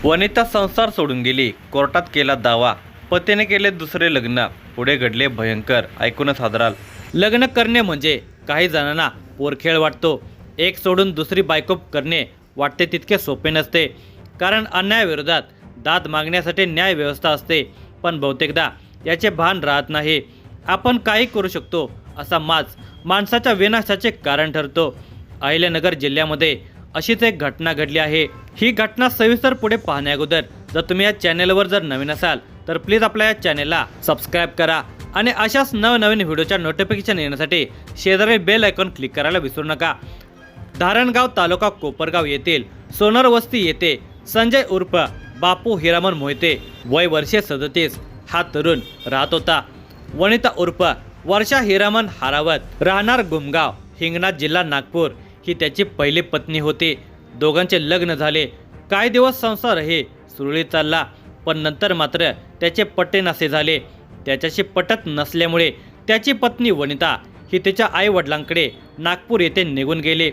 वनिता संसार सोडून गेली, कोर्टात केला दावा, पतीने केले दुसरे लग्न, पुढे घडले भयंकर. ऐकूनच हादराल. लग्न करणे म्हणजे काही जणांना पोरखेळ वाटतो. एक सोडून दुसरी बायको करणे वाटते तितके सोपे नसते. कारण अन्यायाविरोधात दाद मागण्यासाठी न्याय व्यवस्था असते, पण बहुतेकदा याचे भान राहत नाही. आपण काही करू शकतो असा माज माणसाच्या विनाशाचे कारण ठरतो. अहिल्यानगर जिल्ह्यामध्ये अशीच एक घटना घडली आहे. ही घटना सविस्तर पुढे पाहण्याअगोदर जर तुम्ही या चॅनलवर जर नवीन असाल तर प्लीज आपल्या या चॅनलला सबस्क्राईब करा आणि अशाच नवनवीन व्हिडिओच्या नोटिफिकेशन येण्यासाठी शेजारी बेल आयकॉन क्लिक करायला विसरू नका. धारणगाव तालुका कोपरगाव येथील सोनर वस्ती येथे संजय उर्फ बापू हिरामन मोहिते वय वर्षे 37 हा तरुण राहत होता. वनिता उर्फ वर्षा हिरामन हारावत राहणार गुमगाव, हिंगणा, जिल्हा नागपूर ही त्याची पहिली पत्नी होती. दोघांचे लग्न झाले. काही दिवस संसारही सुरळीत चालला, पण नंतर मात्र त्याचे पटेनासे झाले. त्याच्याशी पटत नसल्यामुळे त्याची पत्नी वनिता ही तिच्या आई वडिलांकडे नागपूर येथे निघून गेली.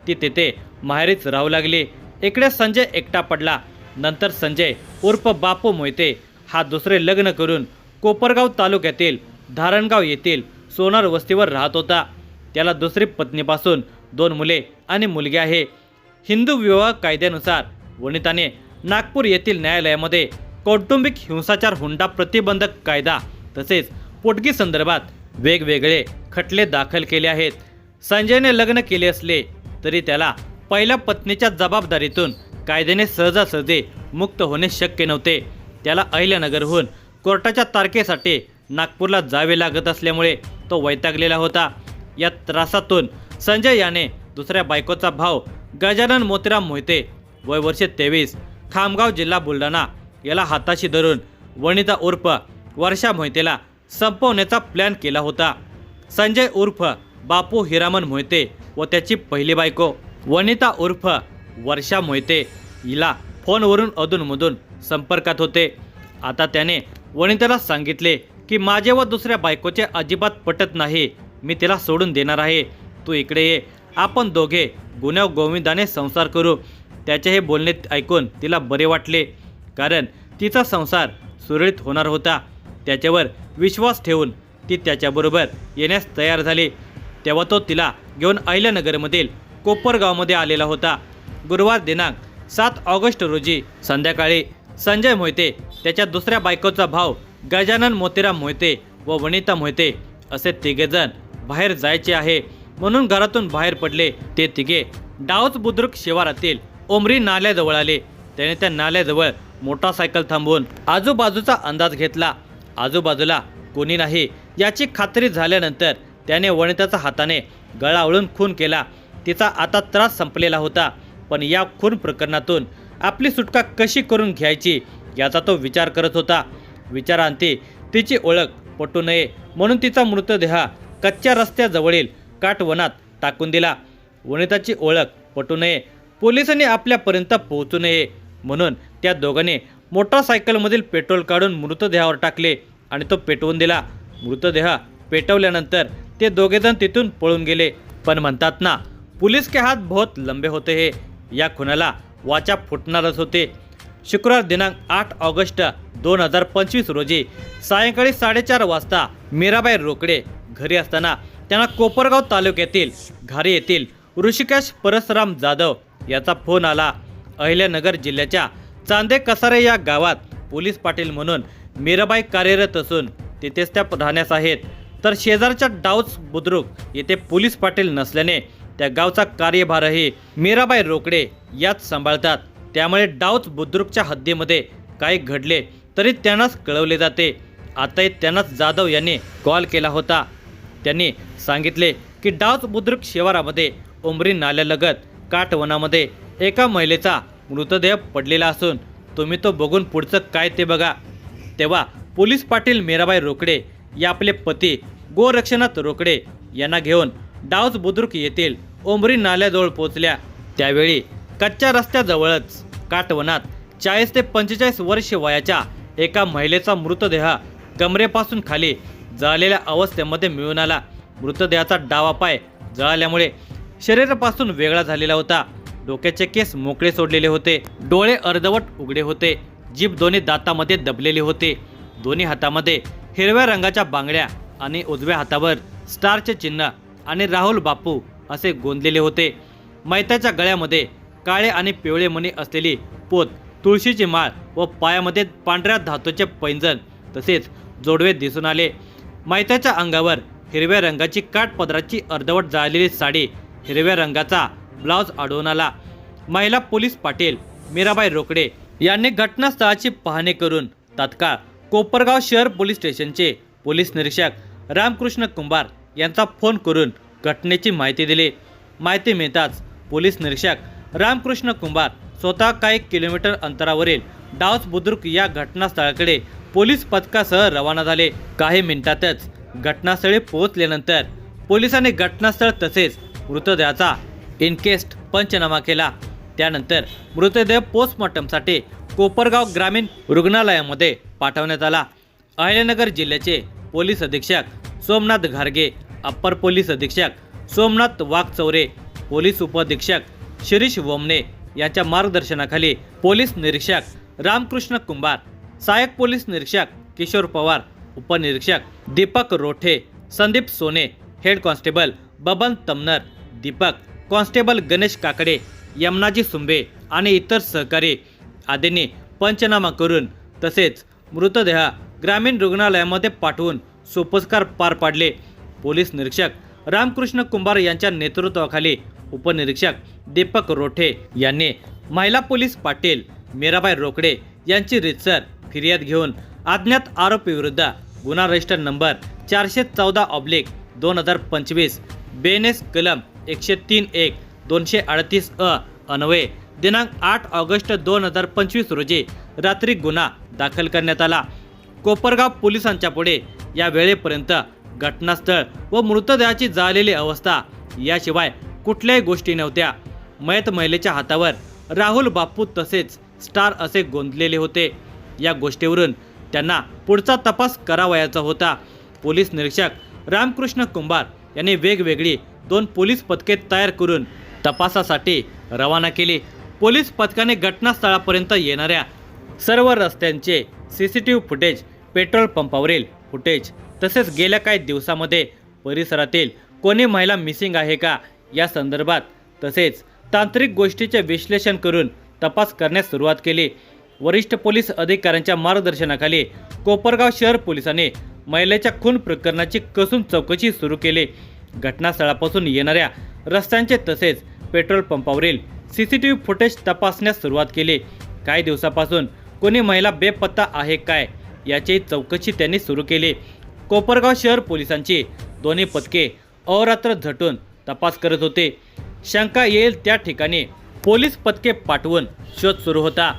ती तेथे माहेरीच राहू लागली. इकडे संजय एकटा पडला. नंतर संजय उर्फ बापू मोहिते हा दुसरे लग्न करून कोपरगाव तालुक्यातील धारणगाव येथील सोनार वस्तीवर राहत होता. त्याला दुसरी पत्नीपासून 2 मुले आणि मुलगी आहे. हिंदू विवाह कायद्यानुसार वनिताने नागपूर येथील न्यायालयामध्ये कौटुंबिक हिंसाचार, हुंडा प्रतिबंधक कायदा तसेच पोटगी संदर्भात वेगवेगळे खटले दाखल केले आहेत. संजयने लग्न केले असले तरी त्याला पहिल्या पत्नीच्या जबाबदारीतून कायद्याने सहजासहजी मुक्त होणे शक्य नव्हते. त्याला अहिल्यानगरहून कोर्टाच्या तारखेसाठी नागपूरला जावे लागत असल्यामुळे तो वैतागलेला होता. या त्रासातून संजय याने दुसऱ्या बायकोचा भाऊ गजानन मोतीराम मोहिते वय वर्षे 23 खामगाव, जिल्हा बुलढाणा याला हाताशी धरून वनिता उर्फ वर्षा मोहितेला संपवण्याचा प्लॅन केला होता. संजय उर्फ बापू हिरामन मोहिते व त्याची पहिली बायको वनिता उर्फ वर्षा मोहिते हिला फोनवरून अधूनमधून संपर्कात होते. आता त्याने वनिताला सांगितले की माझे व दुसऱ्या बायकोचे अजिबात पटत नाही. मी तिला सोडून देणार आहे. तू इकडे ये. आपण दोघे गुन्ह्या गोविंदाने संसार करू. त्याचे हे बोलणे ऐकून तिला बरे वाटले, कारण तिचा संसार सुरळीत होणार होता. त्याच्यावर विश्वास ठेवून ती त्याच्याबरोबर येण्यास तयार झाली. तेव्हा तो तिला घेऊन अहिल्यानगरमधील कोपरगावमध्ये आलेला होता. गुरुवार दिनांक 7 ऑगस्ट रोजी संध्याकाळी संजय मोहिते, त्याच्या दुसऱ्या बायकोचा भाऊ गजानन मोतीराम मोहिते व वनिता मोहिते असे तिघेजण बाहेर जायचे आहे म्हणून घरातून बाहेर पडले. ते तिघे डावच बुद्रुक शिवारातील ओमरी नाल्याजवळ आले. त्याने त्या नाल्याजवळ मोटारसायकल थांबवून आजूबाजूचा अंदाज घेतला. आजूबाजूला कोणी नाही याची खात्री झाल्यानंतर त्याने वनिताचा हाताने गळा आवळून खून केला. तिचा आता त्रास संपलेला होता, पण या खून प्रकरणातून आपली सुटका कशी करून घ्यायची याचा तो विचार करत होता. विचारांती तिची ओळख पटू नये म्हणून तिचा मृतदेह कच्च्या रस्त्याजवळील काटवनात टाकून दिला. वनिताची ओळख पटू नये, पोलिसांनी आपल्यापर्यंत पोहोचू नये म्हणून त्या दोघांनी मोटारसायकलमधील पेट्रोल काढून मृतदेहावर टाकले आणि तो पेटवून दिला. मृतदेह पेटवल्यानंतर ते दोघेजण तिथून पळून गेले. पण म्हणतात ना, पुलिस के हात बहुत लंबे होते हे. या खुनाला वाचा फुटणारच होते. शुक्रवार दिनांक 8 ऑगस्ट 2025 रोजी सायंकाळी 4:30 वाजता मीराबाई रोकडे घरी असताना त्यांना कोपरगाव तालुक्यातील घारी येथील ऋषिकेश परसराम जाधव याचा फोन आला. अहिल्यानगर जिल्ह्याच्या चांदे कसारे या गावात पोलीस पाटील म्हणून मीराबाई कार्यरत असून तिथेच त्या राहण्यास आहेत. तर शेजारच्या डाऊच बुद्रुक येथे पोलीस पाटील नसल्याने त्या गावचा कार्यभारही मीराबाई रोकडे याच सांभाळतात. त्यामुळे डाऊच बुद्रुकच्या हद्दीमध्ये काही घडले तरी त्यांनाच कळवले जाते. आताही त्यांनाच जाधव यांनी कॉल केला होता. त्यांनी सांगितले की डाऊच बुद्रुक शिवारामध्ये उमरी नाल्यालगत काटवनामध्ये एका महिलेचा मृतदेह पडलेला असून तुम्ही तो बघून पुढचं काय ते बघा. तेव्हा पोलीस पाटील मीराबाई रोकडे या आपले पती गोरक्षनाथ रोकडे यांना घेऊन डाऊच बुद्रुक येथील उमरी नाल्याजवळ पोहोचल्या. त्यावेळी कच्च्या रस्त्याजवळच काटवनात 40 ते 45 वर्ष वयाच्या एका महिलेचा मृतदेह कमरेपासून खाली जळलेल्या अवस्थेमध्ये मिळून आला. मृतदेहाचा डावा पाय जळाल्यामुळे शरीरापासून वेगळा झालेला होता. डोक्याचे केस मोकळे सोडलेले होते, डोळे अर्धवट उघडे होते, जीभ दोन्ही दातामध्ये दबलेली होती, दोन्ही हातामध्ये हिरव्या रंगाच्या बांगड्या आणि उजव्या हातावर स्टारचे चिन्ह आणि राहुल बापू असे गोंदलेले होते. मैताच्या गळ्यामध्ये काळे आणि पिवळे मणी असलेली पोत, तुळशीची माळ व पायामध्ये पांढऱ्या धातूचे पैंजण तसेच जोडवे दिसून आले. मैताच्या अंगावर हिरव्या रंगाची काठपदराची अर्धवट जाळलेली साडी, हिरव्या रंगाचा ब्लाउज आढळून आला. महिला पोलीस पाटील मीराबाई रोकडे यांनी घटनास्थळाची पाहणी करून तात्काळ कोपरगाव शहर पोलीस स्टेशनचे पोलीस निरीक्षक रामकृष्ण कुंभार यांचा फोन करून घटनेची माहिती दिली. माहिती मिळताच पोलीस निरीक्षक रामकृष्ण कुंभार स्वतः काही किलोमीटर अंतरावरील डावस बुद्रुक या घटनास्थळाकडे पोलीस पथकासह रवाना झाले. काही मिनिटातच घटनास्थळी पोहोचल्यानंतर पोलिसांनी घटनास्थळ तसेच मृतदेहाचा इनकेस्ट पंचनामा केला. त्यानंतर मृतदेह पोस्टमॉर्टमसाठी कोपरगाव ग्रामीण रुग्णालयामध्ये पाठवण्यात आला. अहिल्यानगर जिल्ह्याचे पोलीस अधीक्षक सोमनाथ घारगे, अप्पर पोलीस अधीक्षक सोमनाथ वाघचौरे, पोलीस उपअधीक्षक शिरीष वमने यांच्या मार्गदर्शनाखाली पोलीस निरीक्षक रामकृष्ण कुंभार, सहाय्यक पोलीस निरीक्षक किशोर पवार, उपनिरीक्षक Deepak Rothe, Sandeep Sone, head constable Baban Tamnar, Deepak constable Ganesh Kakade, Yamnaji Sumbe आणि इतर सहकारी आदींनी पंचनामा करून तसेच मृतदेह ग्रामीण रुग्णालयामध्ये पाठवून सोपस्कार पार पाडले. पोलीस निरीक्षक रामकृष्ण कुंभार यांच्या नेतृत्वाखाली उपनिरीक्षक दीपक रोठे यांनी महिला पोलीस पाटील मीराबाई रोकडे यांची रीतसर फिर्याद घेऊन अज्ञात आरोपीविरुद्ध गुन्हा रजिस्टर नंबर 414/2025 BNS कलम 103(1) 238 अन्वये दिनांक 8 ऑगस्ट 2025 रोजी रात्री गुन्हा दाखल करण्यात आला. कोपरगाव पोलिसांच्या पुढे या वेळेपर्यंत घटनास्थळ व मृतदेहाची जाळलेली अवस्था याशिवाय कुठल्याही गोष्टी नव्हत्या. मयत महिलेच्या हातावर राहुल बापू तसेच स्टार असे गोंदलेले होते. या गोष्टीवरून त्यांना पुढचा तपास करावयाचा होता. पोलीस निरीक्षक रामकृष्ण कुंभार यांनी वेगवेगळी 2 पोलीस पथके तयार करून तपासासाठी रवाना केली. पोलीस पथकाने घटनास्थळापर्यंत येणाऱ्या सर्व रस्त्यांचे CCTV फुटेज, पेट्रोल पंपावरील फुटेज तसेच गेल्या काही दिवसामध्ये परिसरातील कोणी महिला मिसिंग आहे का या संदर्भात तसेच तांत्रिक गोष्टीचे विश्लेषण करून तपास करण्यास सुरुवात केली. वरिष्ठ पोलीस अधिकाऱ्यांच्या मार्गदर्शनाखाली कोपरगाव शहर पोलिसांनी महिलेच्या खून प्रकरणाची कसून चौकशी सुरू केली. घटनास्थळापासून येणाऱ्या रस्त्यांचे तसेच पेट्रोल पंपावरील CCTV फुटेज तपासण्यास सुरुवात केली. काही दिवसापासून कोणी महिला बेपत्ता आहे काय याची चौकशी त्यांनी सुरू केली. कोपरगाव शहर पोलिसांची दोन्ही पथके अहोरात्र झटून तपास करत होते. शंका येईल त्या ठिकाणी पोलीस पथके पाठवून शोध सुरू होता.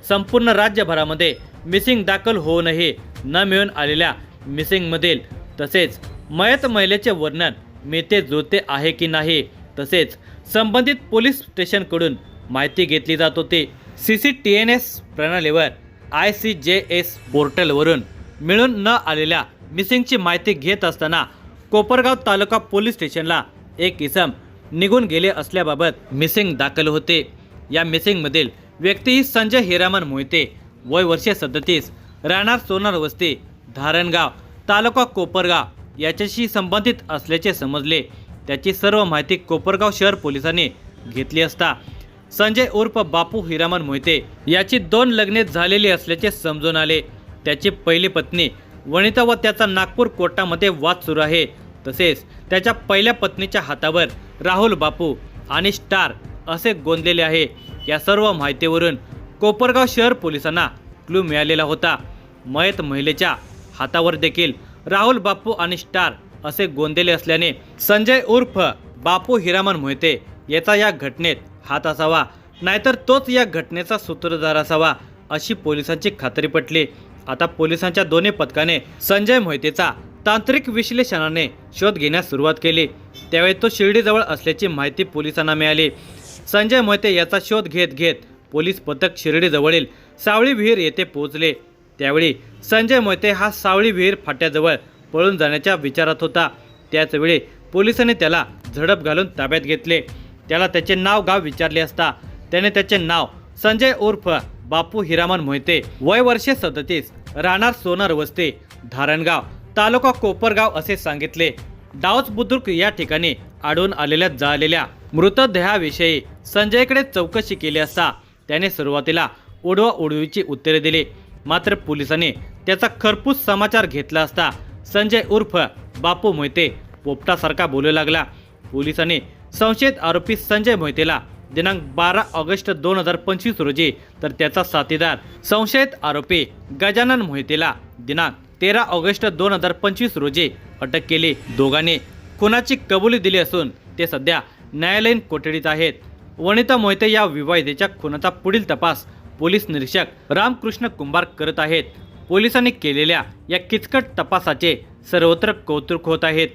संपूर्ण राज्यभरामध्ये मिसिंग दाखल होऊनही न मिळून आलेल्या मिसिंगमधील तसेच मयत महिलेचे वर्णन मिळते जुळते आहे की नाही तसेच संबंधित पोलीस स्टेशनकडून माहिती घेतली जात होती. CCTNS प्रणालीवर ICJS पोर्टलवरून मिळून न आलेल्या मिसिंगची माहिती घेत असताना कोपरगाव तालुका पोलीस स्टेशनला एक इसम निघून गेले असल्याबाबत मिसिंग दाखल होते. या मिसिंगमधील व्यक्ती ही संजय हिरामन मोहिते, वय वर्षे 37, राहणार सोनार वस्ती, धारणगाव, तालुका कोपरगाव याच्याशी संबंधित असल्याचे समजले. त्याची सर्व माहिती कोपरगाव शहर पोलिसांनी घेतली असता संजय उर्फ बापू हिरामन मोहिते याची 2 लग्ने झालेली असल्याचे समजून आले. त्याची पहिली पत्नी वनिता व त्याचा नागपूर कोर्टामध्ये वाद सुरू आहे. तसेच त्याच्या पहिल्या पत्नीच्या हातावर राहुल बापू आणि स्टार असे गोंदलेले आहे. या सर्व माहितीवरून कोपरगाव शहर पोलिसांना क्लू मिळालेला होता. मयत महिलेच्या हातावर देखील राहुल बापू आणि स्टार असे गोंदलेले असल्याने संजय उर्फ बापू हिरामन मोहिते याचा या घटनेत हात असावा, नाहीतर तोच या घटनेचा सूत्रधार असावा अशी पोलिसांची खात्री पटली. आता पोलिसांच्या दोन्ही पथकाने संजय मोहितेचा तांत्रिक विश्लेषणाने शोध घेण्यास सुरुवात केली. त्यावेळी तो शिर्डीजवळ असल्याची माहिती पोलिसांना मिळाली. संजय मोहिते याचा शोध घेत घेत पोलीस पथक शिर्डीजवळील सावळी विहीर येथे पोहोचले. त्यावेळी संजय मोहिते हा सावळी विहीर फाट्याजवळ पळून जाण्याच्या विचारात होता. त्याचवेळी पोलिसांनी त्याला झडप घालून ताब्यात घेतले. त्याला त्याचे नाव गाव विचारले असता त्याने त्याचे नाव संजय उर्फ बापू हिरामन मोहिते, वय वर्षे 37, राहणार सोनर वस्ती, धारणगाव, तालुका कोपरगाव असे सांगितले. डावच बुद्रुक या ठिकाणी आढळून आलेल्या जळलेल्या मृतदेहाविषयी संजयकडे चौकशी केली असता त्याने सुरुवातीला उडवाउडवीची उत्तरे दिली. मात्र पोलिसांनी त्याचा खरपूस समाचार घेतला असता संजय उर्फ बापू मोहिते पोपटासारखा बोलू लागला. पोलिसांनी संशयित आरोपी संजय मोहितेला दिनांक 12 ऑगस्ट 2025 रोजी तर त्याचा साथीदार संशयित आरोपी गजानन मोहितेला दिनांक 13 ऑगस्ट 2025 रोजी अटक केली. दोघांनी खुनाची कबुली दिली असून ते सध्या न्यायालयीन कोठडीत आहेत. वनिता मोहिते या विवाहितेच्या खुनाचा पुढील तपास पोलीस निरीक्षक रामकृष्ण कुंभार करत आहेत. पोलिसांनी केलेल्या या किचकट तपासाचे सर्वत्र कौतुक होत आहेत.